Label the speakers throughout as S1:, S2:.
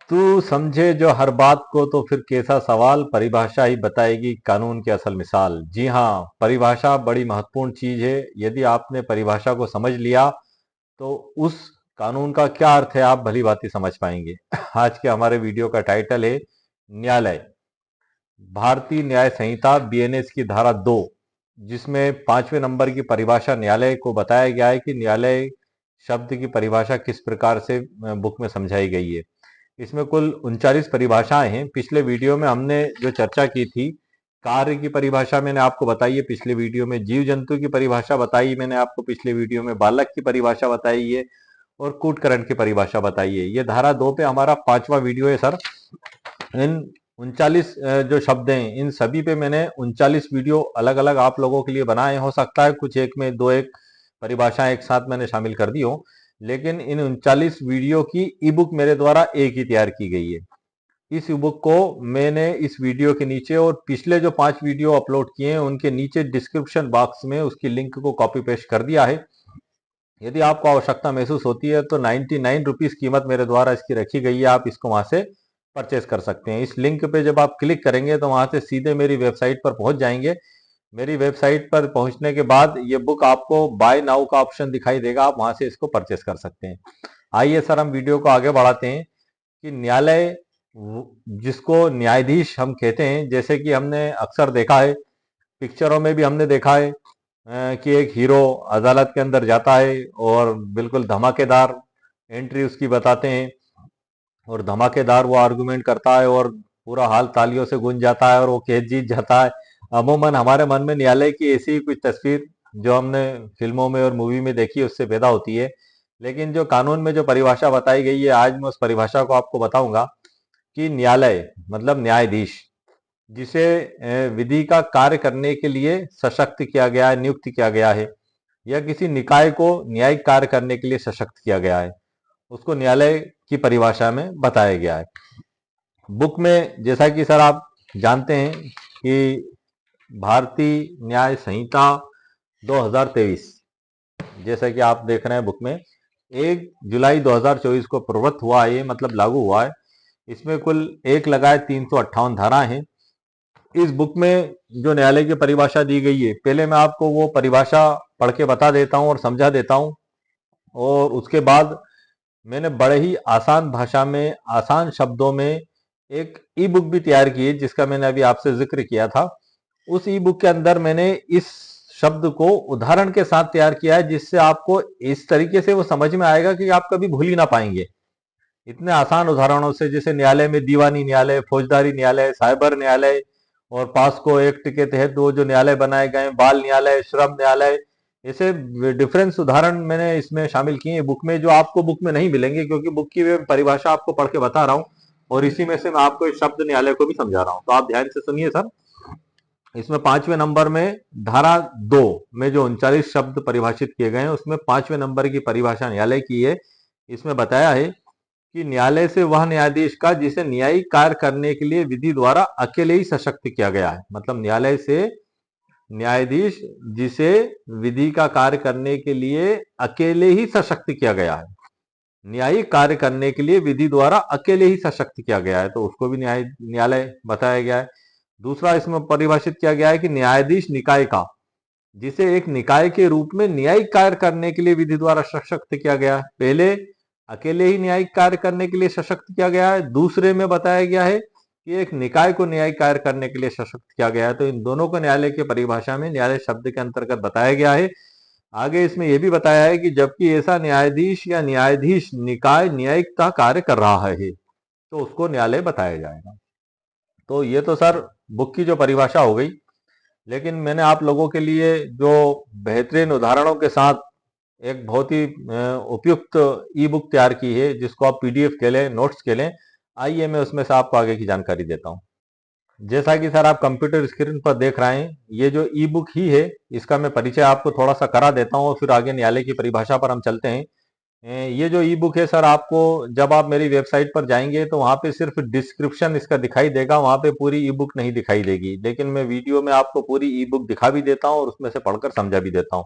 S1: तू समझे जो हर बात को तो फिर कैसा सवाल, परिभाषा ही बताएगी कानून की असल मिसाल। जी हाँ, परिभाषा बड़ी महत्वपूर्ण चीज है। यदि आपने परिभाषा को समझ लिया तो उस कानून का क्या अर्थ है आप भली भांति समझ पाएंगे। आज के हमारे वीडियो का टाइटल है न्यायालय। भारतीय न्याय संहिता बीएनएस की धारा 2, जिसमें 5वें नंबर की परिभाषा न्यायालय को बताया गया है कि न्यायालय शब्द की परिभाषा किस प्रकार से बुक में समझाई गई है। इसमें कुल 39 परिभाषाएं हैं। पिछले वीडियो में हमने जो चर्चा की थी, कार्य की परिभाषा मैंने आपको बताई है पिछले वीडियो में, जीव जंतु की परिभाषा बताई मैंने आपको पिछले वीडियो में, बालक की परिभाषा बताई है और कूटकरण की परिभाषा बताई है। ये धारा 2 पे हमारा 5वां वीडियो है सर। इन 39 जो शब्द हैं, इन सभी पे मैंने 39 वीडियो अलग अलग आप लोगों के लिए बनाए। हो सकता है कुछ एक में दो एक परिभाषाएं एक साथ मैंने शामिल कर दी हो, लेकिन इन 39 वीडियो की ई बुक मेरे द्वारा एक ही तैयार की गई है। इस ई बुक को मैंने इस वीडियो के नीचे और पिछले जो 5 वीडियो अपलोड किए हैं उनके नीचे डिस्क्रिप्शन बॉक्स में उसकी लिंक को कॉपी पेस्ट कर दिया है। यदि आपको आवश्यकता महसूस होती है तो 99 रुपीज कीमत मेरे द्वारा इसकी रखी गई है, आप इसको वहां से परचेस कर सकते हैं। इस लिंक पे जब आप क्लिक करेंगे तो वहां से सीधे मेरी वेबसाइट पर पहुंच जाएंगे। मेरी वेबसाइट पर पहुंचने के बाद ये बुक आपको बाय नाउ का ऑप्शन दिखाई देगा, आप वहां से इसको परचेस कर सकते हैं। आइए सर हम वीडियो को आगे बढ़ाते हैं कि न्यायालय जिसको न्यायाधीश हम कहते हैं, जैसे कि हमने अक्सर देखा है, पिक्चरों में भी हमने देखा है कि एक हीरो अदालत के अंदर जाता है और बिल्कुल धमाकेदार एंट्री उसकी बताते हैं और धमाकेदार वो आर्गुमेंट करता है और पूरा हाल तालियों से गूंज जाता है और वो केस जीत जाता है। अमूमन हमारे मन में न्यायालय की ऐसी ही कुछ तस्वीर जो हमने फिल्मों में और मूवी में देखी उससे पैदा होती है। लेकिन जो कानून में जो परिभाषा बताई गई है, आज मैं उस परिभाषा को आपको बताऊंगा कि न्यायालय मतलब न्यायाधीश, जिसे विधि का कार्य करने के लिए सशक्त किया गया है, नियुक्त किया गया है, या किसी निकाय को न्यायिक कार्य करने के लिए सशक्त किया गया है, उसको न्यायालय की परिभाषा में बताया गया है। बुक में जैसा कि सर आप जानते हैं कि भारतीय न्याय संहिता 2023, जैसा कि आप देख रहे हैं बुक में, 1 जुलाई 2024 को प्रवृत्त हुआ है, ये मतलब लागू हुआ है। इसमें कुल 1 लगाए 358 धाराएं हैं। इस बुक में जो न्यायालय की परिभाषा दी गई है, पहले मैं आपको वो परिभाषा पढ़ के बता देता हूं और समझा देता हूं, और उसके बाद मैंने बड़े ही आसान भाषा में, आसान शब्दों में एक ई बुक भी तैयार की है, जिसका मैंने अभी आपसे जिक्र किया था। उस ई बुक के अंदर मैंने इस शब्द को उदाहरण के साथ तैयार किया है, जिससे आपको इस तरीके से वो समझ में आएगा कि आप कभी भूल ही ना पाएंगे। इतने आसान उदाहरणों से, जैसे न्यायालय में दीवानी न्यायालय, फौजदारी न्यायालय, साइबर न्यायालय और पास्को एक्ट के तहत वो जो न्यायालय बनाए गए, बाल न्यायालय, श्रम न्यायालय, ऐसे डिफरेंस उदाहरण मैंने इसमें शामिल किए हैं बुक में, जो आपको बुक में नहीं मिलेंगे, क्योंकि बुक की मैं परिभाषा आपको पढ़ के बता रहा हूँ और इसी में से मैं आपको इस शब्द न्यायालय को भी समझा रहा हूँ। तो आप ध्यान से सुनिए सर। इसमें 5वें नंबर में धारा 2 में जो 39 शब्द परिभाषित किए गए हैं, उसमें 5वें नंबर की परिभाषा न्यायालय की है। इसमें बताया है कि न्यायालय से वह न्यायाधीश का जिसे न्यायिक कार्य करने के लिए विधि द्वारा अकेले ही सशक्त किया गया है। मतलब न्यायालय से न्यायाधीश जिसे विधि का कार्य करने के लिए अकेले ही सशक्त किया गया है, न्यायिक कार्य करने के लिए विधि द्वारा अकेले ही सशक्त किया गया है, तो उसको भी न्यायालय बताया गया है। दूसरा इसमें परिभाषित किया गया है कि न्यायाधीश निकाय का, जिसे एक निकाय के रूप में न्यायिक कार्य करने के लिए विधि द्वारा सशक्त किया गया है। पहले अकेले ही न्यायिक कार्य करने के लिए सशक्त किया गया है, दूसरे में बताया गया है कि एक निकाय को न्यायिक कार्य करने के लिए सशक्त किया गया है। तो इन दोनों को न्यायालय की परिभाषा में न्यायालय शब्द के अंतर्गत बताया गया है। आगे इसमें यह भी बताया है कि जबकि ऐसा न्यायाधीश या न्यायाधीश निकाय न्यायिक का कार्य कर रहा है तो उसको न्यायालय बताया जाएगा। तो ये तो सर बुक की जो परिभाषा हो गई, लेकिन मैंने आप लोगों के लिए जो बेहतरीन उदाहरणों के साथ एक बहुत ही उपयुक्त ई बुक तैयार की है, जिसको आप पीडीएफ के लें, नोट्स के लें। आइए मैं उसमें से आपको आगे की जानकारी देता हूं। जैसा कि सर आप कंप्यूटर स्क्रीन पर देख रहे हैं, ये जो ई बुक ही है, इसका मैं परिचय आपको थोड़ा सा करा देता हूं और फिर आगे न्यायालय की परिभाषा पर हम चलते हैं। ये जो ई बुक है सर, आपको जब आप मेरी वेबसाइट पर जाएंगे तो वहां पे सिर्फ डिस्क्रिप्शन इसका दिखाई देगा, वहां पे पूरी ई बुक नहीं दिखाई देगी। लेकिन मैं वीडियो में आपको पूरी ई बुक दिखा भी देता हूं और उसमें से पढ़कर समझा भी देता हूं,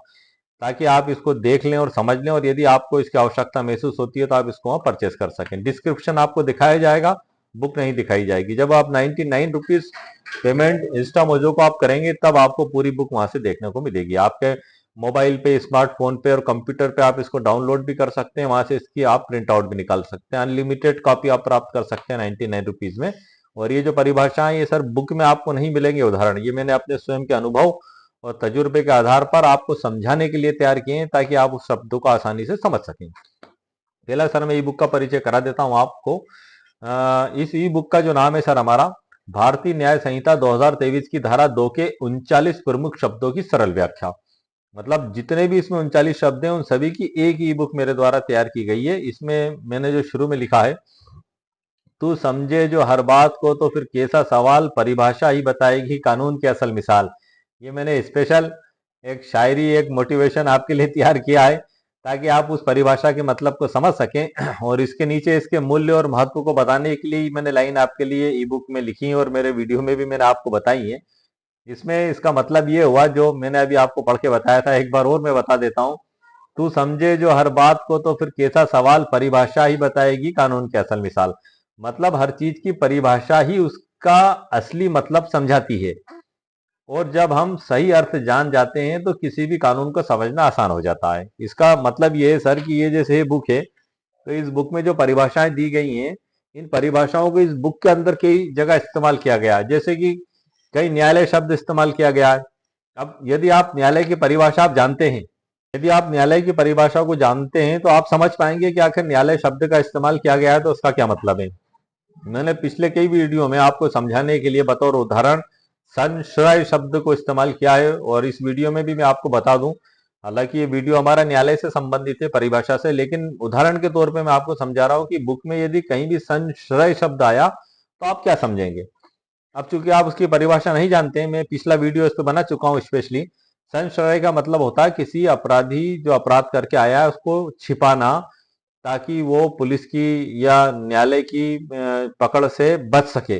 S1: ताकि आप इसको देख लें और समझ लें, और यदि आपको इसकी आवश्यकता महसूस होती है तो आप इसको परचेस कर सकें। डिस्क्रिप्शन आपको दिखाया जाएगा, बुक नहीं दिखाई जाएगी। जब आप 99 रुपीज पेमेंट इंस्टा मोजो को आप करेंगे तब आपको पूरी बुक वहां से देखने को मिलेगी। आपके मोबाइल पे, स्मार्टफोन पे और कंप्यूटर पे आप इसको डाउनलोड भी कर सकते हैं, वहां से इसकी आप प्रिंट आउट भी निकाल सकते हैं। अनलिमिटेड कॉपी आप प्राप्त कर सकते हैं 99 रुपीज में। और ये जो परिभाषाएं, ये सर बुक में आपको नहीं मिलेंगे उदाहरण, ये मैंने अपने स्वयं के अनुभव और तजुर्बे के आधार पर आपको समझाने के लिए तैयार किए हैं, ताकि आप उस शब्दों को आसानी से समझ सकें। पहला सर मैं ई बुक का परिचय करा देता हूं आपको। इस ई बुक का जो नाम है सर हमारा, भारतीय न्याय संहिता 2023 की धारा 2 के 39 प्रमुख शब्दों की सरल व्याख्या। मतलब जितने भी इसमें 39 शब्द हैं उन सभी की एक ई बुक मेरे द्वारा तैयार की गई है। इसमें मैंने जो शुरू में लिखा है, तू समझे जो हर बात को तो फिर कैसा सवाल, परिभाषा ही बताएगी कानून की असल मिसाल। ये मैंने स्पेशल एक शायरी, एक मोटिवेशन आपके लिए तैयार किया है, ताकि आप उस परिभाषा के मतलब को समझ सकें। और इसके नीचे इसके मूल्य और महत्व को बताने के लिए मैंने लाइन आपके लिए ई बुक में लिखी है, और मेरे वीडियो में भी मैंने आपको बताई है। इसमें इसका मतलब ये हुआ जो मैंने अभी आपको पढ़ के बताया था, एक बार और मैं बता देता हूँ। तू समझे जो हर बात को तो फिर कैसा सवाल, परिभाषा ही बताएगी कानून की असल मिसाल। मतलब हर चीज की परिभाषा ही उसका असली मतलब समझाती है, और जब हम सही अर्थ जान जाते हैं तो किसी भी कानून को समझना आसान हो जाता है। इसका मतलब ये है सर कि ये जैसे बुक है, तो इस बुक में जो परिभाषाएं दी गई हैं, इन परिभाषाओं को इस बुक के अंदर कई जगह इस्तेमाल किया गया है। जैसे कि कई न्यायालय शब्द इस्तेमाल किया गया है। अब यदि आप न्यायालय की परिभाषा आप जानते हैं, यदि आप न्यायालय की परिभाषा को जानते हैं तो आप समझ पाएंगे कि आखिर न्यायालय शब्द का इस्तेमाल किया गया है तो उसका क्या मतलब है। मैंने पिछले कई वीडियो में आपको समझाने के लिए बतौर उदाहरण संशय शब्द को इस्तेमाल किया है, और इस वीडियो में भी मैं आपको बता दूं, हालांकि ये वीडियो हमारा न्यायालय से संबंधित है, परिभाषा से, लेकिन उदाहरण के तौर पे मैं आपको समझा रहा हूं कि बुक में यदि कहीं भी संशय शब्द आया तो आप क्या समझेंगे। अब चूंकि आप उसकी परिभाषा नहीं जानते हैं, मैं पिछला वीडियो इस पर बना चुका हूं स्पेशली। संशय का मतलब होता है किसी अपराधी जो अपराध करके आया है उसको छिपाना, ताकि वो पुलिस की या न्यायालय की पकड़ से बच सके,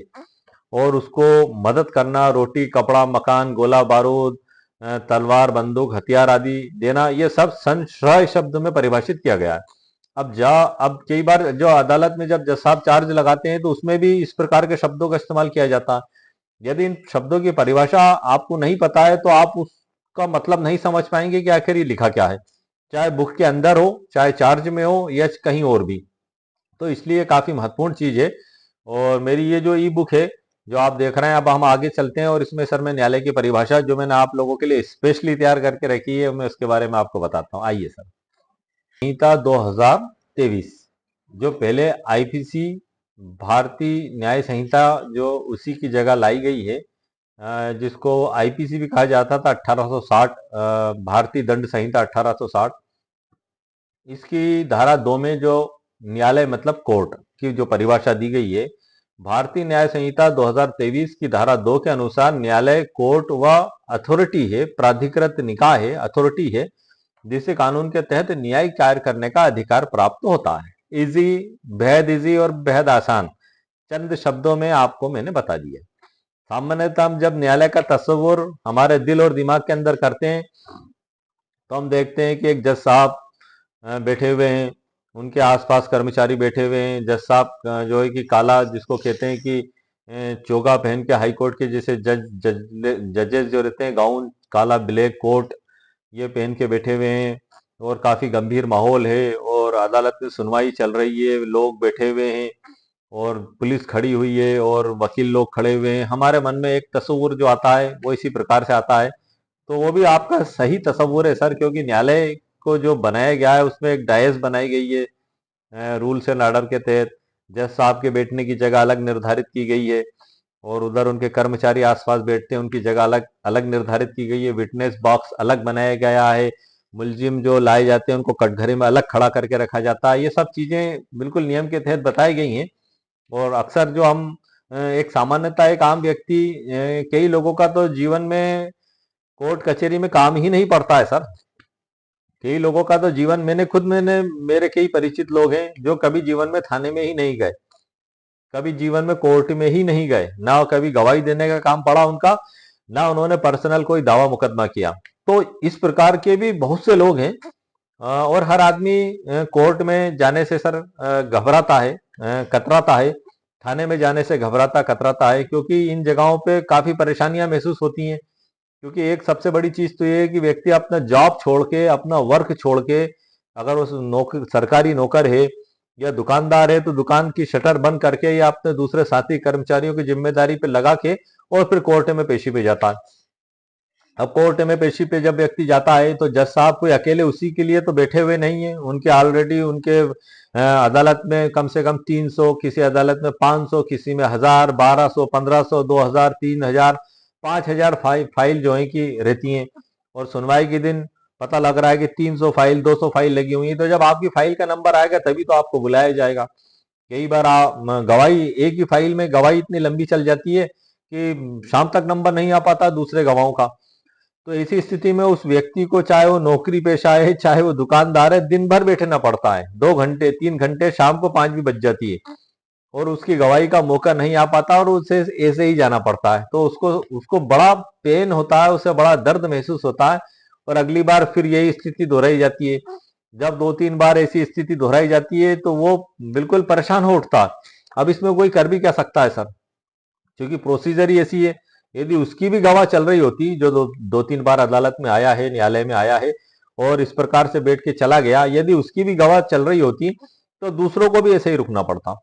S1: और उसको मदद करना, रोटी कपड़ा मकान गोला बारूद तलवार बंदूक हथियार आदि देना, ये सब संशय शब्द में परिभाषित किया गया है। अब कई बार जो अदालत में जब जज साहब चार्ज लगाते हैं तो उसमें भी इस प्रकार के शब्दों का इस्तेमाल किया जाता है। यदि इन शब्दों की परिभाषा आपको नहीं पता है तो आप उसका मतलब नहीं समझ पाएंगे कि आखिर ये लिखा क्या है, चाहे बुक के अंदर हो, चाहे चार्ज में हो, या कहीं और भी। तो इसलिए काफी महत्वपूर्ण चीज है। और मेरी ये जो ई बुक है जो आप देख रहे हैं, अब हम आगे चलते हैं, और इसमें सर मैं न्यायालय की परिभाषा जो मैंने आप लोगों के लिए स्पेशली तैयार करके रखी है, मैं उसके बारे में आपको बताता हूँ। आइए सर, संहिता 2023 जो पहले आईपीसी भारतीय न्याय संहिता जो उसी की जगह लाई गई है, जिसको आईपीसी भी कहा जाता था 1860, भारतीय दंड संहिता 1860। इसकी धारा 2 में जो न्यायालय मतलब कोर्ट की जो परिभाषा दी गई है, भारतीय न्याय संहिता 2023 की धारा 2 के अनुसार न्यायालय कोर्ट व अथॉरिटी है, प्राधिकृत निकाय है, अथॉरिटी है, जिसे कानून के तहत न्यायिक कार्य करने का अधिकार प्राप्त होता है। इजी और बेहद आसान चंद शब्दों में आपको मैंने बता दिया। सामान्यतः हम जब न्यायालय का तस्वुर हमारे दिल और दिमाग के अंदर करते हैं तो हम देखते हैं कि एक जज साहब बैठे हुए हैं, उनके आसपास कर्मचारी बैठे हुए हैं। जज साहब जो है कि काला, जिसको कहते हैं कि चोगा पहन के, हाई कोर्ट के जैसे जजेस जो रहते हैं, गाउन काला ब्लैक कोट ये पहन के बैठे हुए हैं, और काफी गंभीर माहौल है, और अदालत में सुनवाई चल रही है, लोग बैठे हुए हैं, और पुलिस खड़ी हुई है, और वकील लोग खड़े हुए हैं। हमारे मन में एक तस्वुर जो आता है वो इसी प्रकार से आता है। तो वो भी आपका सही तस्वुर है सर, क्योंकि न्यायालय को जो बनाया गया है उसमें एक डायस बनाई गई है रूल्स एंड ऑर्डर के तहत। जज साहब के बैठने की जगह अलग निर्धारित की गई है, और उधर उनके कर्मचारी आसपास बैठते हैं, उनकी जगह अलग अलग निर्धारित की गई है। विटनेस बॉक्स अलग बनाया गया है, मुलजिम जो लाए जाते हैं उनको कटघरे में अलग खड़ा करके रखा जाता है। ये सब चीजें बिल्कुल नियम के तहत बताई गई हैं। और अक्सर जो हम एक सामान्यता, एक आम व्यक्ति, कई लोगों का तो जीवन में कोर्ट कचहरी में काम ही नहीं पड़ता है सर। कई लोगों का तो जीवन, मैंने मेरे कई परिचित लोग हैं जो कभी जीवन में थाने में ही नहीं गए, कभी जीवन में कोर्ट में ही नहीं गए, ना कभी गवाही देने का काम पड़ा उनका, ना उन्होंने पर्सनल कोई दावा मुकदमा किया। तो इस प्रकार के भी बहुत से लोग हैं। और हर आदमी कोर्ट में जाने से सर घबराता है, कतराता है। थाने में जाने से घबराता कतराता है, क्योंकि इन जगहों पे काफी परेशानियां महसूस होती हैं। क्योंकि एक सबसे बड़ी चीज तो ये है कि व्यक्ति अपना जॉब छोड़ के, अपना वर्क छोड़ के, अगर उस नौकर, सरकारी नौकर है या दुकानदार है, तो दुकान की शटर बंद करके या अपने दूसरे साथी कर्मचारियों की जिम्मेदारी पे लगा के और फिर कोर्ट में पेशी पे जाता है। अब कोर्ट में पेशी पे जब व्यक्ति जाता है तो जज साहब कोई अकेले उसी के लिए तो बैठे हुए नहीं है। उनके ऑलरेडी उनके अदालत में कम से कम 300, किसी अदालत में 500, किसी में 1000, 1200, 1500, 2000, 3000, 5000 फाइल जो है कि रहती हैं। और सुनवाई के दिन पता लग रहा है कि 300 फाइल, 200 फाइल लगी हुई है। तो जब आपकी फाइल का नंबर आएगा तभी तो आपको बुलाया जाएगा। कई बार गवाही, एक ही फाइल में गवाही इतनी लंबी चल जाती है कि शाम तक नंबर नहीं आ पाता दूसरे गवाहों का। तो ऐसी स्थिति में उस व्यक्ति को, चाहे वो नौकरी पेशा है, चाहे वो दुकानदार है, दिन भर बैठना पड़ता है। 2 घंटे, 3 घंटे, शाम को 5 भी बज जाती है और उसकी गवाही का मौका नहीं आ पाता और उसे ऐसे ही जाना पड़ता है। तो उसको उसको बड़ा पेन होता है, उसे बड़ा दर्द महसूस होता है। और अगली बार फिर यही स्थिति दोहराई जाती है। जब 2-3 बार ऐसी स्थिति दोहराई जाती है तो वो बिल्कुल परेशान हो उठता है। अब इसमें कोई कर भी क्या सकता है सर, क्योंकि प्रोसीजर ही ऐसी है। यदि उसकी भी गवाह चल रही होती, जो 2-3 बार अदालत में आया है, न्यायालय में आया है और इस प्रकार से बैठ के चला गया, यदि उसकी भी गवाह चल रही होती तो दूसरों को भी ऐसे ही रुकना पड़ता।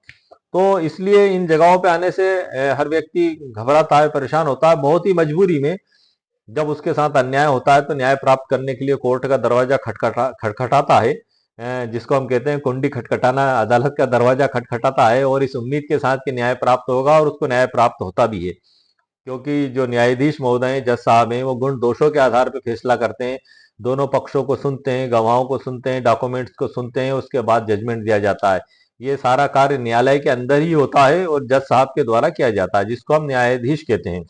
S1: तो इसलिए इन जगहों पे आने से हर व्यक्ति घबराता है, परेशान होता है। बहुत ही मजबूरी में जब उसके साथ अन्याय होता है तो न्याय प्राप्त करने के लिए कोर्ट का दरवाजा खटखटाता है। जिसको हम कहते हैं कुंडी खटखटाना, अदालत का दरवाजा खटखटाता है और इस उम्मीद के साथ कि न्याय प्राप्त होगा, और उसको न्याय प्राप्त होता भी है। क्योंकि जो न्यायाधीश महोदय हैं, जज साहब हैं, वो गुण दोषों के आधार पर फैसला करते हैं। दोनों पक्षों को सुनते हैं, गवाहों को सुनते हैं, डॉक्यूमेंट्स को सुनते हैं, उसके बाद जजमेंट दिया जाता है। ये सारा कार्य न्यायालय के अंदर ही होता है और जज साहब के द्वारा किया जाता है, जिसको हम न्यायाधीश कहते हैं।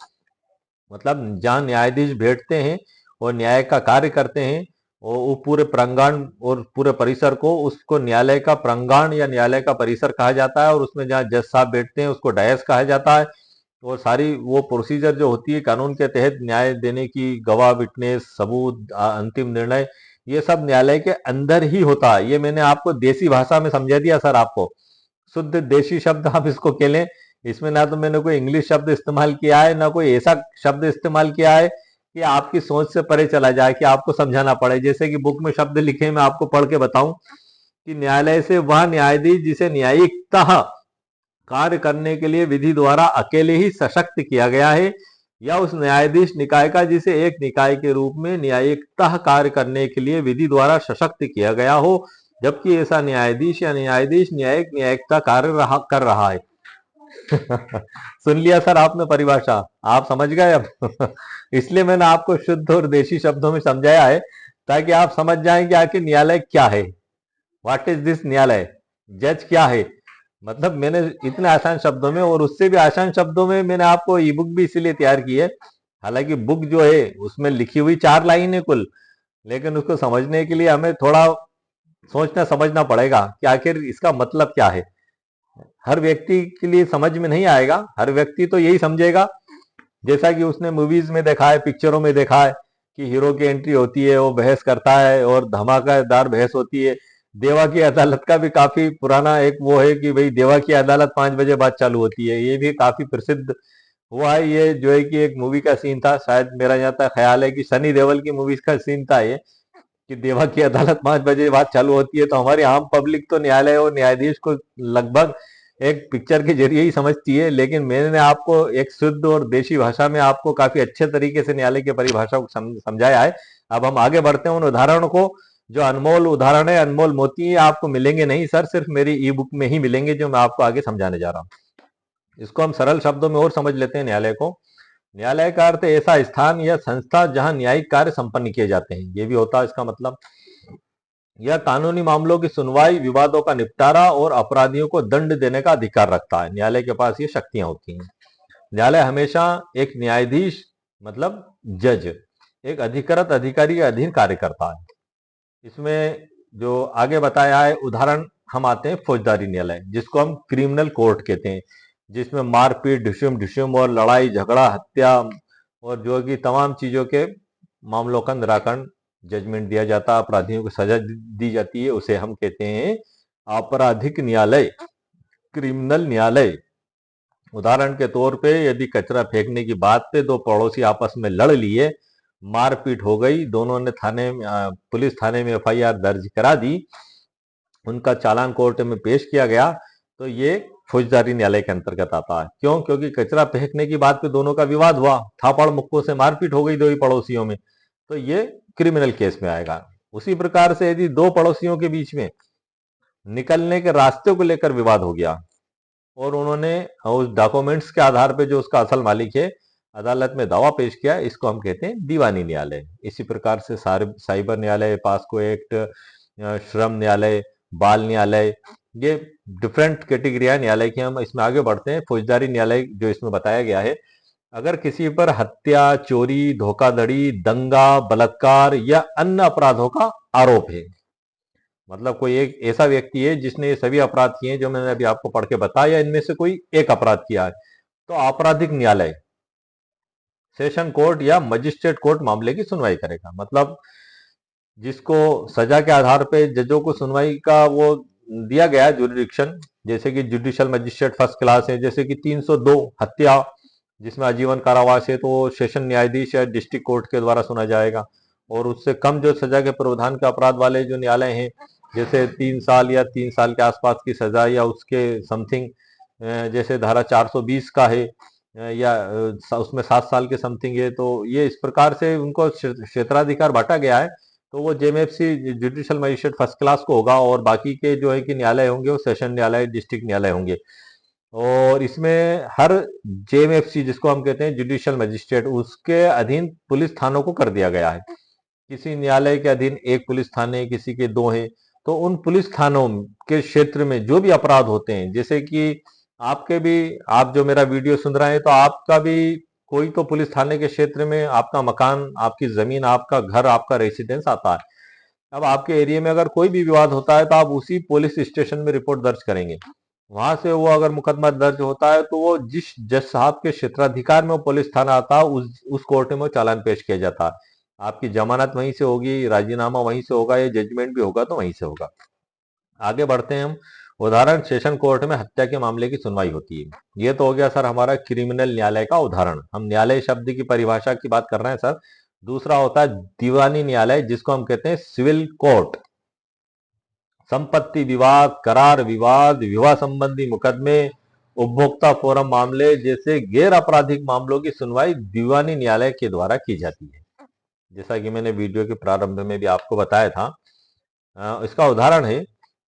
S1: मतलब जहाँ न्यायाधीश बैठते हैं और न्याय का कार्य करते हैं, और वो पूरे प्रांगण और पूरे परिसर को, उसको न्यायालय का प्रांगण या न्यायालय का परिसर कहा जाता है। और उसमें जहाँ जज साहब बैठते हैं उसको डायस कहा जाता है। और सारी वो प्रोसीजर जो होती है कानून के तहत न्याय देने की, गवाह, विटनेस, सबूत, अंतिम निर्णय, ये सब न्यायालय के अंदर ही होता है। ये मैंने आपको देसी भाषा में समझा दिया सर। आपको शुद्ध देशी शब्द आप इसको कह लें। इसमें ना तो मैंने कोई इंग्लिश शब्द इस्तेमाल किया है, ना कोई ऐसा शब्द इस्तेमाल किया है कि आपकी सोच से परे चला जाए, कि आपको समझाना पड़े। जैसे कि बुक में शब्द लिखे, मैं आपको पढ़ के बताऊं कि न्यायालय से वह न्यायाधीश जिसे न्यायिकतः कार्य करने के लिए विधि द्वारा अकेले ही सशक्त किया गया है, या उस न्यायाधीश निकाय का जिसे एक निकाय के रूप में न्यायिकतः कार्य करने के लिए विधि द्वारा सशक्त किया गया हो, जबकि ऐसा न्यायाधीश या न्यायाधीश न्यायिकता कार्य कर रहा है। सुन लिया सर आपने परिभाषा, आप समझ गए अब। इसलिए मैंने आपको शुद्ध और देशी शब्दों में समझाया है, ताकि आप समझ जाएं कि आखिर न्यायालय क्या है। व्हाट इज दिस न्यायालय, जज क्या है। मतलब मैंने इतने आसान शब्दों में, और उससे भी आसान शब्दों में मैंने आपको ई बुक भी इसीलिए तैयार की है। हालांकि बुक जो है उसमें लिखी हुई 4 लाइन है कुल, लेकिन उसको समझने के लिए हमें थोड़ा सोचना समझना पड़ेगा कि आखिर इसका मतलब क्या है। हर व्यक्ति के लिए समझ में नहीं आएगा। हर व्यक्ति तो यही समझेगा जैसा कि उसने मूवीज में देखा है, पिक्चरों में देखा है, कि हीरो की एंट्री होती है, वो बहस करता है और धमाकेदार बहस होती है। देवा की अदालत का भी काफी पुराना एक वो है कि भाई देवा की अदालत 5 बजे बाद चालू होती है। ये भी काफी प्रसिद्ध हुआ है। ये जो है कि एक मूवी का सीन था, शायद मेरा यहाँ तक ख्याल है कि सनी देओल की मूवीज का सीन था ये, कि देवा की अदालत 5 बजे बाद चालू होती है। तो हमारी आम पब्लिक तो न्यायालय और न्यायाधीश को लगभग एक पिक्चर के जरिए ही समझती है, लेकिन मैंने आपको एक शुद्ध और देशी भाषा में आपको काफी अच्छे तरीके से न्यायालय की परिभाषा को समझाया है। अब हम आगे बढ़ते हैं उन उदाहरणों को, जो अनमोल उदाहरण है, अनमोल मोती आपको मिलेंगे नहीं सर, सिर्फ मेरी ई बुक में ही मिलेंगे, जो मैं आपको आगे समझाने जा रहा हूँ। इसको हम सरल शब्दों में और समझ लेते हैं न्यायालय को। न्यायालय का अर्थ ऐसा स्थान या संस्था जहां न्यायिक कार्य संपन्न किए जाते हैं, ये भी होता है इसका मतलब। यह कानूनी मामलों की सुनवाई, विवादों का निपटारा और अपराधियों को दंड देने का अधिकार रखता है। न्यायालय के पास ये शक्तियां होती हैं। न्यायालय हमेशा एक न्यायाधीश, मतलब जज, एक अधिकृत अधिकारी के अधीन कार्य करता है। इसमें जो आगे बताया है उदाहरण, हम आते हैं फौजदारी न्यायालय, जिसको हम क्रिमिनल कोर्ट कहते हैं, जिसमें मारपीट, ढिशुम ढिशुम और लड़ाई झगड़ा, हत्या और जो कि तमाम चीजों के मामलों का निराकरण जजमेंट दिया जाता है, अपराधियों को सजा दी जाती है, उसे हम कहते हैं आपराधिक न्यायालय, क्रिमिनल न्यायालय। उदाहरण के तौर पे यदि कचरा फेंकने की बात पे दो पड़ोसी आपस में लड़ लिए, मारपीट हो गई, दोनों ने पुलिस थाने में एफआईआर दर्ज करा दी, उनका चालान कोर्ट में पेश किया गया, तो ये फौजदारी न्यायालय के अंतर्गत आता है। क्यों? क्योंकि कचरा फेंकने की बात पे दोनों का विवाद हुआ, थापड़ मुक्कों से मारपीट हो गई दो ही पड़ोसियों में, तो ये क्रिमिनल केस में आएगा। उसी प्रकार से यदि दो पड़ोसियों के बीच में निकलने के रास्ते को लेकर विवाद हो गया और उन्होंने उस डॉक्यूमेंट्स के आधार पर जो उसका असल मालिक है अदालत में दावा पेश किया, इसको हम कहते हैं दीवानी न्यायालय। इसी प्रकार से साइबर न्यायालय, पास्को एक्ट, श्रम न्यायालय, बाल न्यायालय, ये डिफरेंट कैटेगरी है न्यायालय की। हम इसमें आगे बढ़ते हैं। फौजदारी न्यायालय जो इसमें बताया गया है, अगर किसी पर हत्या, चोरी, धोखाधड़ी, दंगा, बलात्कार या अन्य अपराधों का आरोप है, मतलब कोई एक ऐसा व्यक्ति है जिसने ये सभी अपराध किए हैं जो मैंने अभी आपको पढ़ के बताया, इनमें से कोई एक अपराध किया है, तो आपराधिक न्यायालय, सेशन कोर्ट या मजिस्ट्रेट कोर्ट मामले की सुनवाई करेगा। मतलब जिसको सजा के आधार पे जजों को सुनवाई का वो दिया गया है जुरिडिक्शन, जैसे कि जुडिशियल मजिस्ट्रेट फर्स्ट क्लास है, जैसे कि 302 हत्या जिसमें आजीवन कारावास है, तो सेशन न्यायाधीश या डिस्ट्रिक्ट कोर्ट के द्वारा सुना जाएगा। और उससे कम जो सजा के प्रावधान के अपराध वाले जो न्यायालय हैं, जैसे 3 साल या 3 साल के आसपास की सजा या उसके समथिंग, जैसे धारा 420 का है, या उसमें 7 साल के समथिंग है, तो ये इस प्रकार से उनको क्षेत्राधिकार बांटा गया है। तो वो JMFC judicial magistrate first class को होगा, और बाकी के जो है कि न्यायालय होंगे वो सेशन न्यायालय, डिस्ट्रिक्ट न्यायालय होंगे। और इसमें हर जेएमएफसी जिसको हम कहते हैं जुडिशियल मजिस्ट्रेट, उसके अधीन पुलिस थानों को कर दिया गया है। किसी न्यायालय के अधीन एक पुलिस थाने, किसी के 2 हैं, तो उन पुलिस थानों के क्षेत्र में जो भी अपराध होते हैं, जैसे कि आपके भी, आप जो मेरा वीडियो सुन रहे हैं, तो आपका भी कोई तो पुलिस थाने के क्षेत्र में आपका मकान, आपकी जमीन, आपका घर, आपका रेसिडेंस आता है। अब आपके एरिया में अगर कोई भी विवाद होता है तो आप उसी पुलिस स्टेशन में रिपोर्ट दर्ज करेंगे। वहां से वो अगर मुकदमा दर्ज होता है तो वो जिस जज साहब के क्षेत्राधिकार में वो पुलिस थाना आता है, उस कोर्ट में वो चालान पेश किया जाता है। आपकी जमानत वहीं से होगी, राजीनामा वहीं से होगा, या जजमेंट भी होगा तो वहीं से होगा। आगे बढ़ते हैं हम। उदाहरण, सेशन कोर्ट में हत्या के मामले की सुनवाई होती है। ये तो हो गया सर हमारा क्रिमिनल न्यायालय का उदाहरण। हम न्यायालय शब्द की परिभाषा की बात कर रहे हैं सर। दूसरा होता है दीवानी न्यायालय, जिसको हम कहते हैं सिविल कोर्ट। संपत्ति विवाद, करार विवाद, विवाह संबंधी मुकदमे, उपभोक्ता फोरम मामले जैसे गैर आपराधिक मामलों की सुनवाई दीवानी न्यायालय के द्वारा की जाती है। जैसा कि मैंने वीडियो के प्रारंभ में भी आपको बताया था, इसका उदाहरण है,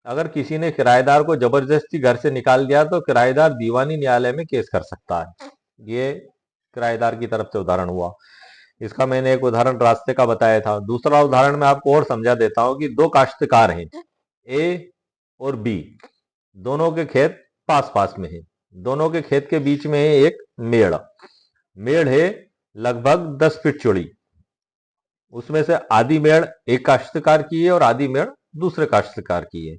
S1: अगर किसी ने किराएदार को जबरदस्ती घर से निकाल दिया तो किराएदार दीवानी न्यायालय में केस कर सकता है। ये किराएदार की तरफ से उदाहरण हुआ। इसका मैंने एक उदाहरण रास्ते का बताया था। दूसरा उदाहरण मैं आपको और समझा देता हूं कि 2 काश्तकार हैं, ए और बी, दोनों के खेत पास पास में है। दोनों के खेत के बीच में है एक मेड़। मेड़ है लगभग 10 फीट चौड़ी। उसमें से आधी मेड़ एक काश्तकार की है और आधी मेड़ दूसरे काश्तकार की है।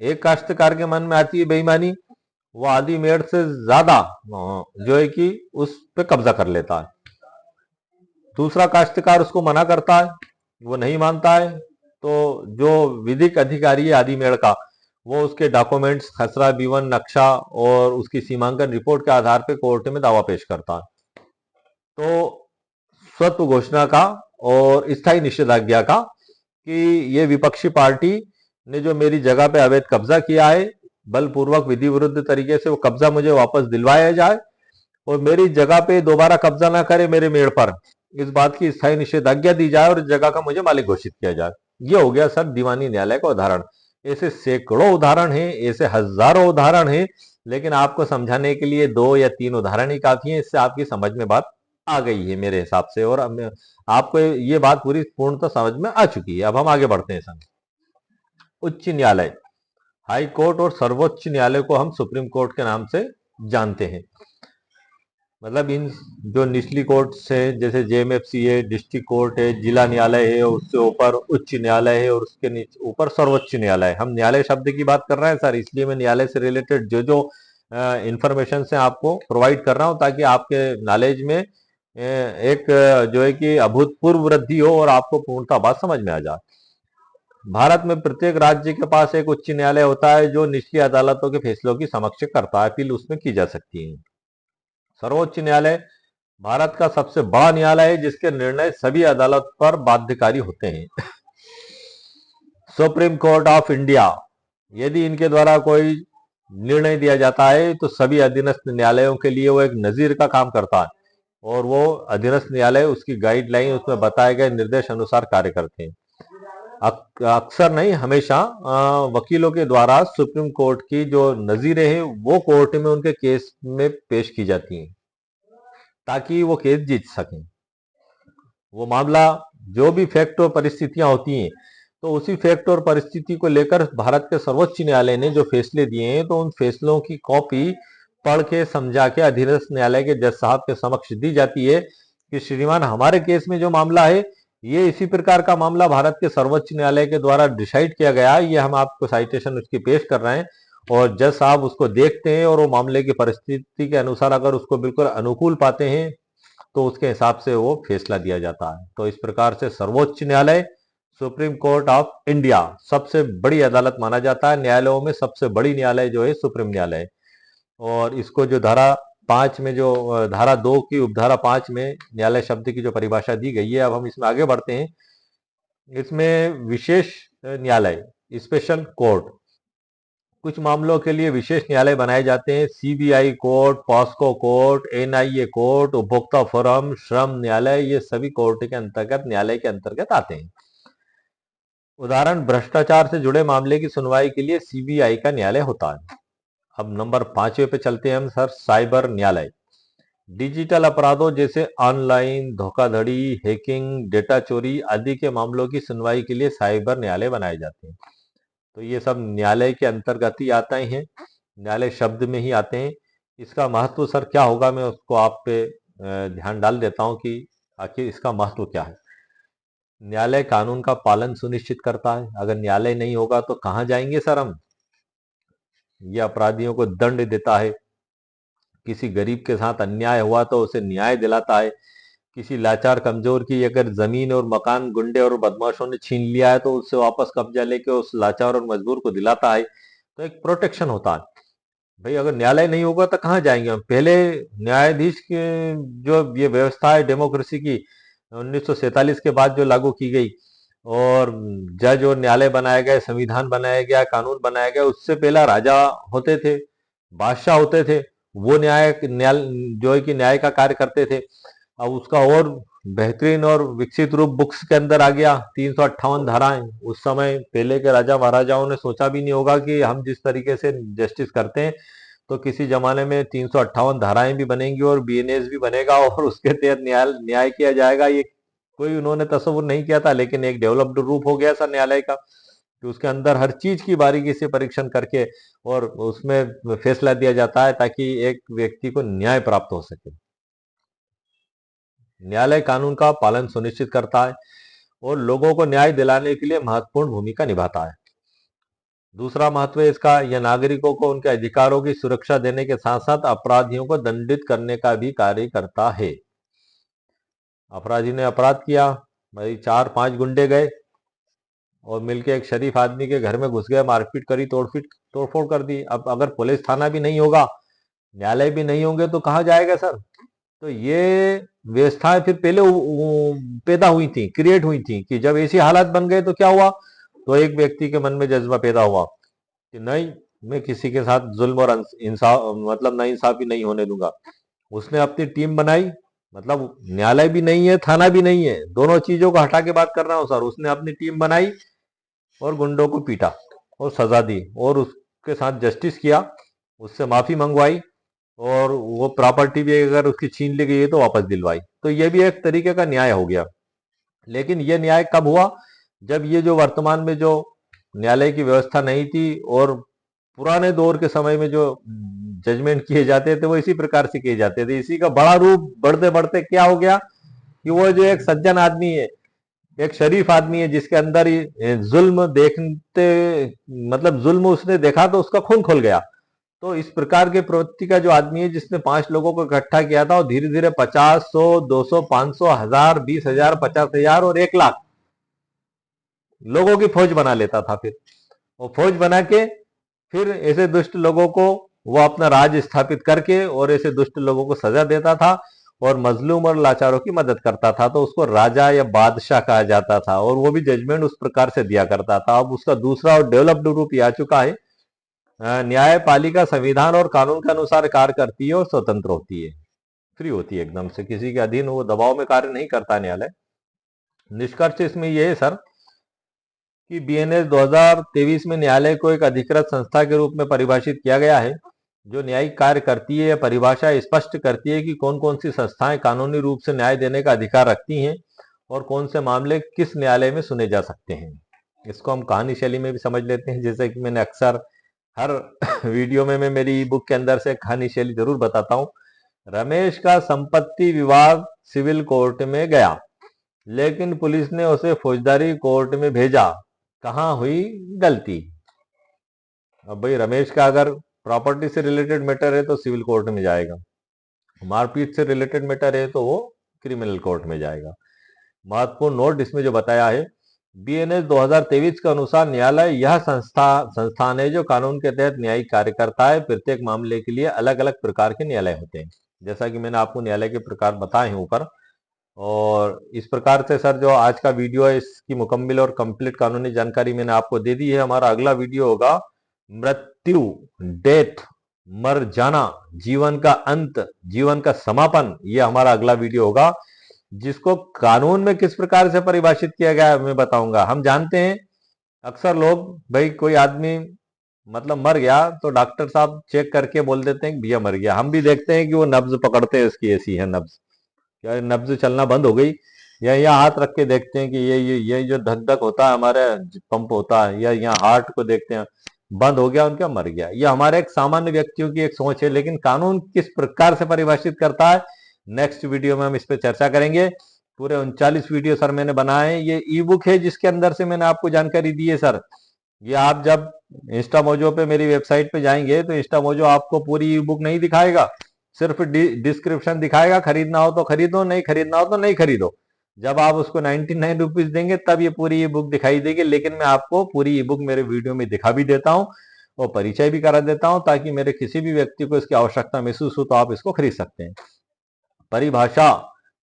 S1: एक काश्तकार के मन में आती है बेईमानी, वो आधी मेड़ से ज्यादा जो है कि उस पे कब्जा कर लेता है। दूसरा काश्तकार उसको मना करता है, वो नहीं मानता है, तो जो विधिक अधिकारी है आधी मेड़ का, वो उसके डॉक्यूमेंट्स, खसरा विवरण, नक्शा और उसकी सीमांकन रिपोर्ट के आधार पर कोर्ट में दावा पेश करता है। तो स्वत्व घोषणा का और स्थायी निषेधाज्ञा का कि ये विपक्षी पार्टी ने जो मेरी जगह पे अवैध कब्जा किया है, बलपूर्वक विधि विरुद्ध तरीके से वो कब्जा मुझे वापस दिलवाया जाए और मेरी जगह पे दोबारा कब्जा ना करे मेरे मेड़ पर, इस बात की स्थायी निषेधाज्ञा दी जाए और जगह का मुझे मालिक घोषित किया जाए। ये हो गया सर दीवानी न्यायालय का उदाहरण। ऐसे सैकड़ों उदाहरण हैं, ऐसे हजारों उदाहरण हैं, लेकिन आपको समझाने के लिए 2 या 3 उदाहरण ही काफी है। इससे आपकी समझ में बात आ गई है मेरे हिसाब से, और आपको ये बात पूरी पूर्णतः समझ में आ चुकी है। अब हम आगे बढ़ते हैं सर। उच्च न्यायालय, हाई कोर्ट और सर्वोच्च न्यायालय को हम सुप्रीम कोर्ट के नाम से जानते हैं। मतलब इन जो निचली कोर्ट है, जैसे जेएमएफसी है, डिस्ट्रिक्ट कोर्ट है, जिला न्यायालय है, उससे ऊपर उच्च न्यायालय है, और उसके नीचे ऊपर सर्वोच्च न्यायालय। हम न्यायालय शब्द की बात कर रहे हैं सर, इसलिए मैं न्यायालय से रिलेटेड जो जो इंफॉर्मेशन से आपको प्रोवाइड कर रहा हूं, ताकि आपके नॉलेज में एक जो है कि अभूतपूर्व वृद्धि हो और आपको पूर्णतः बात समझ में आ जाए। भारत में प्रत्येक राज्य के पास एक उच्च न्यायालय होता है जो निचली अदालतों के फैसलों की समक्ष करता है, अपील उसमें की जा सकती है। सर्वोच्च न्यायालय भारत का सबसे बड़ा न्यायालय है जिसके निर्णय सभी अदालत पर बाध्यकारी होते हैं। सुप्रीम कोर्ट ऑफ इंडिया, यदि इनके द्वारा कोई निर्णय दिया जाता है तो सभी अधीनस्थ न्यायालयों के लिए वो एक नजीर का काम करता है और वो अधीनस्थ न्यायालय उसकी गाइडलाइन, उसमें बताए गए निर्देश अनुसार कार्य करते हैं। अक्सर नहीं, हमेशा वकीलों के द्वारा सुप्रीम कोर्ट की जो नजीरें हैं वो कोर्ट में उनके केस में पेश की जाती हैं ताकि वो केस जीत सकें। वो मामला जो भी फैक्ट और परिस्थितियां होती हैं तो उसी फैक्ट और परिस्थिति को लेकर भारत के सर्वोच्च न्यायालय ने जो फैसले दिए हैं तो उन फैसलों की कॉपी पढ़ के समझा के अधीनस्थ न्यायालय के जज साहब के समक्ष दी जाती है कि श्रीमान, हमारे केस में जो मामला है ये इसी प्रकार का मामला भारत के सर्वोच्च न्यायालय के द्वारा डिसाइड किया गया है, ये हम आपको साइटेशन उसकी पेश कर रहे हैं। और जज साहब उसको देखते हैं और वो मामले की परिस्थिति के अनुसार अगर उसको बिल्कुल अनुकूल पाते हैं तो उसके हिसाब से वो फैसला दिया जाता है। तो इस प्रकार से सर्वोच्च न्यायालय, सुप्रीम कोर्ट ऑफ इंडिया सबसे बड़ी अदालत माना जाता है। न्यायालयों में सबसे बड़ी न्यायालय जो है सुप्रीम न्यायालय। और इसको जो धारा 5 में, जो धारा 2 की उपधारा 5 में न्यायालय शब्द की जो परिभाषा दी गई है, अब हम इसमें आगे बढ़ते हैं। इसमें विशेष न्यायालय, स्पेशल कोर्ट, कुछ मामलों के लिए विशेष न्यायालय बनाए जाते हैं। CBI court, POCSO court, NIA court, उपभोक्ता फोरम, श्रम न्यायालय, ये सभी कोर्ट के अंतर्गत, न्यायालय के अंतर्गत आते हैं। उदाहरण, भ्रष्टाचार से जुड़े मामले की सुनवाई के लिए सीबीआई का न्यायालय होता है। अब नंबर 5वें पे चलते हैं हम सर, साइबर न्यायालय। डिजिटल अपराधों जैसे ऑनलाइन धोखाधड़ी, हैकिंग, डेटा चोरी आदि के मामलों की सुनवाई के लिए साइबर न्यायालय बनाए जाते हैं। तो ये सब न्यायालय के अंतर्गत ही आता ही है, न्यायालय शब्द में ही आते हैं। इसका महत्व सर क्या होगा, मैं उसको आप पे ध्यान डाल देता हूं कि आखिर इसका महत्व क्या है। न्यायालय कानून का पालन सुनिश्चित करता है। अगर न्यायालय नहीं होगा तो कहां जाएंगे सर हम। ये अपराधियों को दंड देता है, किसी गरीब के साथ अन्याय हुआ तो उसे न्याय दिलाता है, किसी लाचार कमजोर की अगर जमीन और मकान गुंडे और बदमाशों ने छीन लिया है तो उससे वापस कब्जा लेके उस लाचार और मजबूर को दिलाता है। तो एक प्रोटेक्शन होता है। भाई अगर न्यायालय नहीं होगा तो कहाँ जाएंगे हम। पहले न्यायाधीश के जो ये व्यवस्था है डेमोक्रेसी की 1947 के बाद जो लागू की गई, और जज और न्यायालय बनाया गया, संविधान बनाया गया, कानून बनाया गया, उससे पहला राजा होते थे, बादशाह होते थे, वो न्याय जो है कि न्याय का कार्य करते थे। अब उसका और बेहतरीन और विकसित रूप बुक्स के अंदर आ गया, 358 धाराएं। उस समय पहले के राजा महाराजाओं ने सोचा भी नहीं होगा कि हम जिस तरीके से जस्टिस करते हैं तो किसी जमाने में 358 धाराएं भी बनेंगी और बीएनएस भी बनेगा और उसके तहत न्याय किया जाएगा। ये कोई उन्होंने तस्वुर नहीं किया था, लेकिन एक डेवलप्ड रूप हो गया सर न्यायालय का कि उसके अंदर हर चीज की बारीकी से परीक्षण करके और उसमें फैसला दिया जाता है ताकि एक व्यक्ति को न्याय प्राप्त हो सके। न्यायालय कानून का पालन सुनिश्चित करता है और लोगों को न्याय दिलाने के लिए महत्वपूर्ण भूमिका निभाता है। दूसरा महत्व है इसका, यह नागरिकों को उनके अधिकारों की सुरक्षा देने के साथ साथ अपराधियों को दंडित करने का भी कार्य करता है। अपराधी ने अपराध किया, भाई 4-5 गुंडे गए और मिलके एक शरीफ आदमी के घर में घुस गए, मारपीट करी, तोड़फोड़ कर दी। अब अगर पुलिस थाना भी नहीं होगा, न्यायालय भी नहीं होंगे तो कहाँ जाएगा सर। तो ये व्यवस्थाएं फिर पहले पैदा हुई थी, क्रिएट हुई थी कि जब ऐसी हालात बन गए तो क्या हुआ, तो एक व्यक्ति के मन में जज्बा पैदा हुआ कि नहीं, मैं किसी के साथ जुल्म और इंसाफ मतलब ना इंसाफी नहीं होने दूंगा। उसने अपनी टीम बनाई, मतलब न्यायालय भी नहीं है, थाना भी नहीं है, दोनों चीजों को हटा के बात कर रहा हूं सर। उसने अपनी टीम बनाई और गुंडों को पीटा और सजा दी और उसके साथ जस्टिस किया, उससे माफी मंगवाई और वो प्रॉपर्टी भी अगर उसकी छीन ली गई है तो वापस दिलवाई। तो ये भी एक तरीके का न्याय हो गया। लेकिन ये न्याय कब हुआ, जब ये जो वर्तमान में जो न्यायालय की व्यवस्था नहीं थी और पुराने दौर के समय में जो जजमेंट किए जाते थे वो इसी प्रकार से किए जाते थे। इसी का बड़ा रूप बढ़ते बढ़ते क्या हो गया कि वो जो एक सज्जन आदमी है, एक शरीफ आदमी है, जिसके अंदर जुल्म देखते, मतलब जुल्म उसने देखा तो उसका खून खुल गया। तो इस प्रकार के प्रवृत्ति का जो आदमी है जिसने 5 लोगों को इकट्ठा किया था, वो धीरे धीरे 50, 100, 200, 500, 1000, 20,000, 50,000 और 1 लाख लोगों की फौज बना लेता था। फिर वो फौज बना के फिर ऐसे दुष्ट लोगों को वो अपना राज स्थापित करके और ऐसे दुष्ट लोगों को सजा देता था और मजलूम और लाचारों की मदद करता था। तो उसको राजा या बादशाह कहा जाता था और वो भी जजमेंट उस प्रकार से दिया करता था। अब उसका दूसरा और डेवलप्ड रूप आ चुका है। न्यायपालिका संविधान और कानून के अनुसार कार्य करती है और स्वतंत्र होती है, फ्री होती है, एकदम से किसी के अधीन वो दबाव में कार्य नहीं करता न्यायालय। निष्कर्ष इसमें यह है सर कि बीएनएस 2023 में न्यायालय को एक अधिकृत संस्था के रूप में परिभाषित किया गया है जो न्यायिक कार्य करती है। यह परिभाषा स्पष्ट करती है कि कौन कौन सी संस्थाएं कानूनी रूप से न्याय देने का अधिकार रखती हैं और कौन से मामले किस न्यायालय में सुने जा सकते हैं। इसको हम कहानी शैली में भी समझ लेते हैं, जैसे कि मैंने अक्सर हर वीडियो में मैं मेरी बुक के अंदर से कहानी शैली जरूर बताता हूं। रमेश का संपत्ति विवाद सिविल कोर्ट में गया, लेकिन पुलिस ने उसे फौजदारी कोर्ट में भेजा। कहां हुई गलती? अब भाई रमेश का अगर प्रॉपर्टी से रिलेटेड मैटर है तो सिविल कोर्ट में जाएगा, मारपीट से रिलेटेड मैटर है तो वो क्रिमिनल कोर्ट में जाएगा। महत्वपूर्ण नोट इसमें जो बताया है, बीएनएस 2023 के अनुसार न्यायालय यह संस्थान है जो कानून के तहत न्यायिक कार्य करता है। प्रत्येक मामले के लिए अलग अलग प्रकार के न्यायालय होते हैं, जैसा कि मैंने आपको न्यायालय के प्रकार बताए हैं ऊपर। और इस प्रकार से सर जो आज का वीडियो है इसकी मुकम्मल और कंप्लीट कानूनी जानकारी मैंने आपको दे दी है। हमारा अगला वीडियो होगा मृत्यु, डेथ, मर जाना, जीवन का अंत, जीवन का समापन। ये हमारा अगला वीडियो होगा, जिसको कानून में किस प्रकार से परिभाषित किया गया है मैं बताऊंगा। हम जानते हैं अक्सर लोग, भाई कोई आदमी मतलब मर गया तो डॉक्टर साहब चेक करके बोल देते हैं कि भैया मर गया। हम भी देखते हैं कि वो नब्ज पकड़ते हैं, इसकी ऐसी है नब्ज, क्या नब्ज चलना बंद हो गई, या यहाँ हाथ रख के देखते हैं कि ये जो धक धक होता है हमारे पंप होता है, या यहाँ हार्ट को देखते हैं बंद हो गया, उनका मर गया। ये हमारे एक सामान्य व्यक्तियों की एक सोच है, लेकिन कानून किस प्रकार से परिभाषित करता है नेक्स्ट वीडियो में हम इस पर चर्चा करेंगे। पूरे 39 वीडियो सर मैंने बनाए। ये ई बुक है जिसके अंदर से मैंने आपको जानकारी दी है सर। ये आप जब इंस्टा मोजो पे मेरी वेबसाइट पे जाएंगे तो इंस्टा मोजो आपको पूरी ई बुक नहीं दिखाएगा, सिर्फ डिस्क्रिप्शन दिखाएगा। खरीदना हो तो खरीदो, नहीं खरीदना हो तो नहीं खरीदो। जब आप उसको 99 रुपीज देंगे तब ये पूरी ई बुक दिखाई देगी, लेकिन मैं आपको पूरी ई बुक मेरे वीडियो में दिखा भी देता हूँ और परिचय भी करा देता हूँ, ताकि मेरे किसी भी व्यक्ति को इसकी आवश्यकता महसूस हो तो आप इसको खरीद सकते हैं। परिभाषा,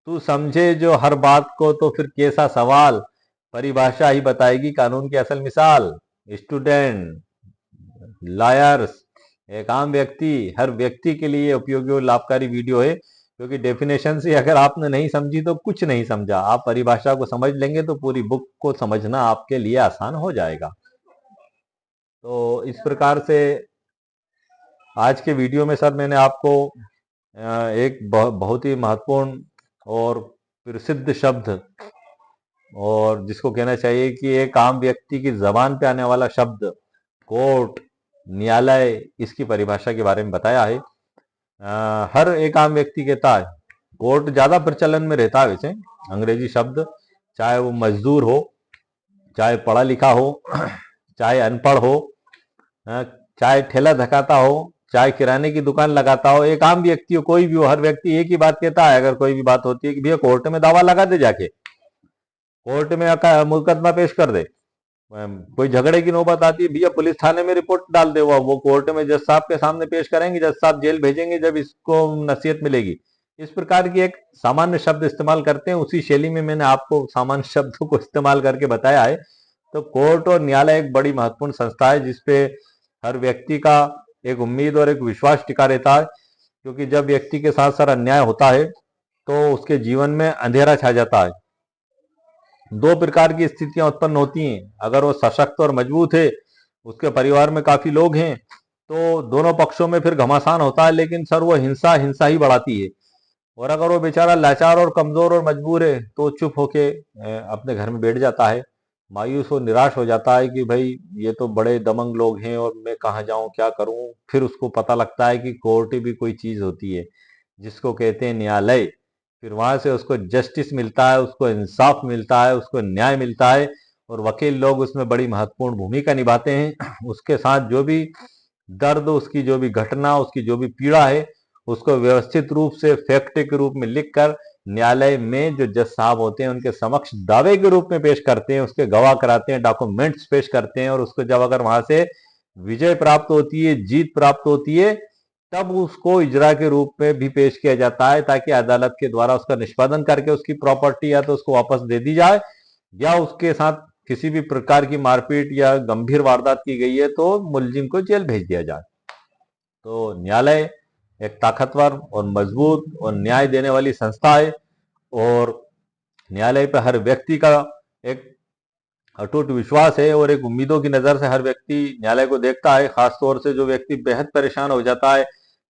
S1: तू समझे जो हर बात को तो फिर कैसा सवाल, परिभाषा ही बताएगी कानून की असल मिसाल। स्टूडेंट, लायर्स, एक आम व्यक्ति, हर व्यक्ति के लिए उपयोगी और लाभकारी वीडियो है, क्योंकि डेफिनेशन से अगर आपने नहीं समझी तो कुछ नहीं समझा। आप परिभाषा को समझ लेंगे तो पूरी बुक को समझना आपके लिए आसान हो जाएगा। तो इस प्रकार से आज के वीडियो में सर मैंने आपको एक बहुत ही महत्वपूर्ण और प्रसिद्ध शब्द, और जिसको कहना चाहिए कि एक आम व्यक्ति की जबान पे आने वाला शब्द कोर्ट, न्यायालय, इसकी परिभाषा के बारे में बताया है। हर एक आम व्यक्ति कहता है, कोर्ट ज्यादा प्रचलन में रहता है वैसे अंग्रेजी शब्द, चाहे वो मजदूर हो, चाहे पढ़ा लिखा हो, चाहे अनपढ़ हो, चाहे ठेला धकाता हो, चाहे किराने की दुकान लगाता हो, एक आम व्यक्ति हो, कोई भी हो, हर व्यक्ति एक ही बात कहता है अगर कोई भी बात होती है कि भैया कोर्ट में दावा लगा दे, जाके कोर्ट में मुकदमा पेश कर दे। कोई झगड़े की नौबत आती है, भैया पुलिस थाने में रिपोर्ट डाल दे, वो कोर्ट में जज साहब के सामने पेश करेंगे, जज साहब जेल भेजेंगे जब इसको नसीहत मिलेगी। इस प्रकार की एक सामान्य शब्द इस्तेमाल करते हैं, उसी शैली में मैंने आपको सामान्य शब्दों को इस्तेमाल करके बताया है। तो कोर्ट और न्यायालय एक बड़ी महत्वपूर्ण संस्था है जिसपे हर व्यक्ति का एक उम्मीद और एक विश्वास टिका रहता है, क्योंकि जब व्यक्ति के साथ सर अन्याय होता है तो उसके जीवन में अंधेरा छा जाता है। दो प्रकार की स्थितियां उत्पन्न होती हैं। अगर वो सशक्त और मजबूत है, उसके परिवार में काफी लोग हैं, तो दोनों पक्षों में फिर घमासान होता है, लेकिन सर वो हिंसा हिंसा ही बढ़ाती है। और अगर वो बेचारा लाचार और कमजोर और मजबूर है तो चुप होके अपने घर में बैठ जाता है, मायूस और निराश हो जाता है कि भाई ये तो बड़े दबंग लोग हैं और मैं कहाँ जाऊं, क्या करूं। फिर उसको पता लगता है कि कोर्ट भी कोई चीज होती है जिसको कहते हैं न्यायालय। फिर वहां से उसको जस्टिस मिलता है, उसको इंसाफ मिलता है, उसको न्याय मिलता है, और वकील लोग उसमें बड़ी महत्वपूर्ण भूमिका निभाते हैं। उसके साथ जो भी दर्द, उसकी जो भी घटना, उसकी जो भी पीड़ा है, उसको व्यवस्थित रूप से फैक्ट के रूप में लिखकर न्यायालय में जो जज साहब होते हैं उनके समक्ष दावे के रूप में पेश करते हैं, उसके गवाह कराते हैं, डॉक्यूमेंट्स पेश करते हैं, और उसको जब अगर वहां से विजय प्राप्त होती है, जीत प्राप्त होती है, तब उसको इजरा के रूप में भी पेश किया जाता है, ताकि अदालत के द्वारा उसका निष्पादन करके उसकी प्रॉपर्टी या तो उसको वापस दे दी जाए, या उसके साथ किसी भी प्रकार की मारपीट या गंभीर वारदात की गई है तो मुलजिम को जेल भेज दिया जाए। तो न्यायालय एक ताकतवर और मजबूत और न्याय देने वाली संस्था है, और न्यायालय पर हर व्यक्ति का एक अटूट विश्वास है और एक उम्मीदों की नजर से हर व्यक्ति न्यायालय को देखता है। खासतौर से जो व्यक्ति बेहद परेशान हो जाता है,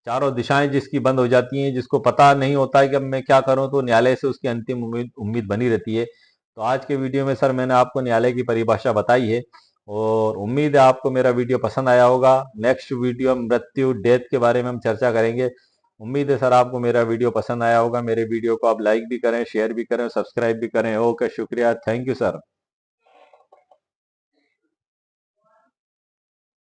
S1: चारों दिशाएं जिसकी बंद हो जाती हैं, जिसको पता नहीं होता है कि अब मैं क्या करूं, तो न्यायालय से उसकी अंतिम उम्मीद उम्मीद बनी रहती है। तो आज के वीडियो में सर मैंने आपको न्यायालय की परिभाषा बताई है, और उम्मीद है आपको मेरा वीडियो पसंद आया होगा। नेक्स्ट वीडियो मृत्यु, डेथ के बारे में हम चर्चा करेंगे। उम्मीद है सर आपको मेरा वीडियो पसंद आया होगा। मेरे वीडियो को आप लाइक भी करें, शेयर भी करें, सब्सक्राइब भी करें। ओके, शुक्रिया, थैंक यू सर।